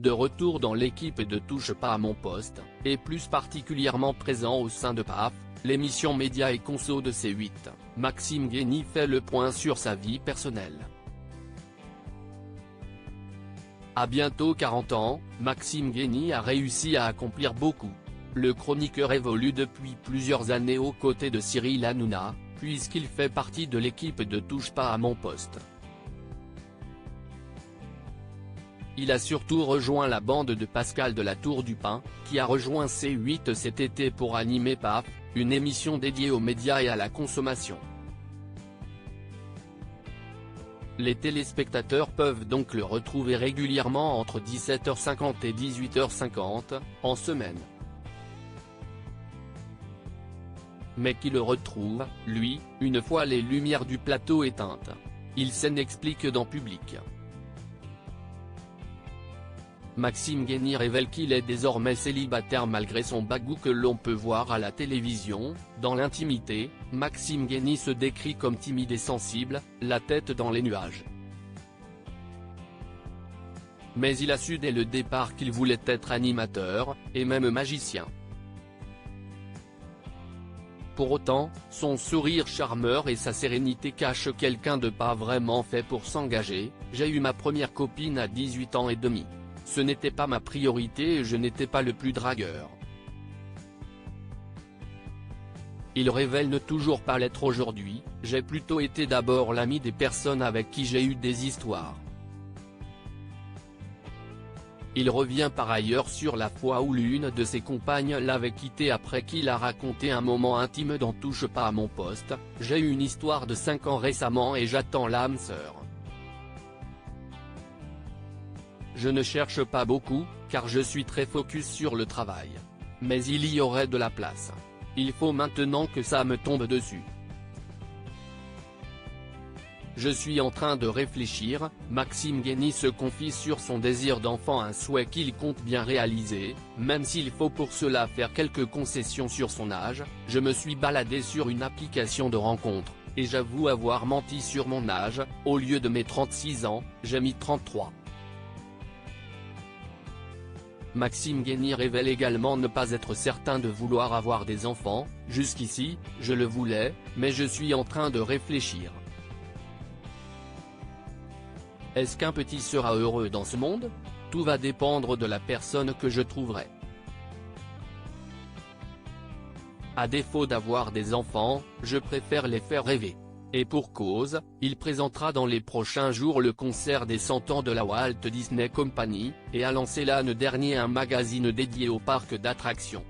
de retour dans l'équipe de Touche pas à mon poste, et plus particulièrement présent au sein de PAF, l'émission média et conso de C8, Maxime Guény fait le point sur sa vie personnelle. À bientôt 40 ans, Maxime Guény a réussi à accomplir beaucoup. Le chroniqueur évolue depuis plusieurs années aux côtés de Cyril Hanouna, puisqu'il fait partie de l'équipe de Touche pas à mon poste. Il a surtout rejoint la bande de Pascal de la Tour du Pin, qui a rejoint C8 cet été pour animer PAF, une émission dédiée aux médias et à la consommation. Les téléspectateurs peuvent donc le retrouver régulièrement entre 17h50 et 18h50, en semaine. Mais qui le retrouve, lui, une fois les lumières du plateau éteintes. Il s'en explique dans Public. Maxime Guény révèle qu'il est désormais célibataire malgré son bagou que l'on peut voir à la télévision. Dans l'intimité, Maxime Guény se décrit comme timide et sensible, la tête dans les nuages. Mais il a su dès le départ qu'il voulait être animateur, et même magicien. Pour autant, son sourire charmeur et sa sérénité cachent quelqu'un de pas vraiment fait pour s'engager. J'ai eu ma première copine à 18 ans et demi. Ce n'était pas ma priorité et je n'étais pas le plus dragueur. Il révèle ne toujours pas l'être aujourd'hui, j'ai plutôt été d'abord l'ami des personnes avec qui j'ai eu des histoires. Il revient par ailleurs sur la fois où l'une de ses compagnes l'avait quitté après qu'il a raconté un moment intime dans Touche pas à mon poste. J'ai eu une histoire de 5 ans récemment et j'attends l'âme sœur. Je ne cherche pas beaucoup, car je suis très focus sur le travail. Mais il y aurait de la place. Il faut maintenant que ça me tombe dessus. Je suis en train de réfléchir. Maxime Guény se confie sur son désir d'enfant, un souhait qu'il compte bien réaliser, même s'il faut pour cela faire quelques concessions sur son âge. Je me suis baladé sur une application de rencontre, et j'avoue avoir menti sur mon âge. Au lieu de mes 36 ans, j'ai mis 33. Maxime Guény révèle également ne pas être certain de vouloir avoir des enfants. Jusqu'ici, je le voulais, mais je suis en train de réfléchir. Est-ce qu'un petit sera heureux dans ce monde? Tout va dépendre de la personne que je trouverai. À défaut d'avoir des enfants, je préfère les faire rêver. Et pour cause, il présentera dans les prochains jours le concert des 100 ans de la Walt Disney Company, et a lancé l'année dernière un magazine dédié au parc d'attractions.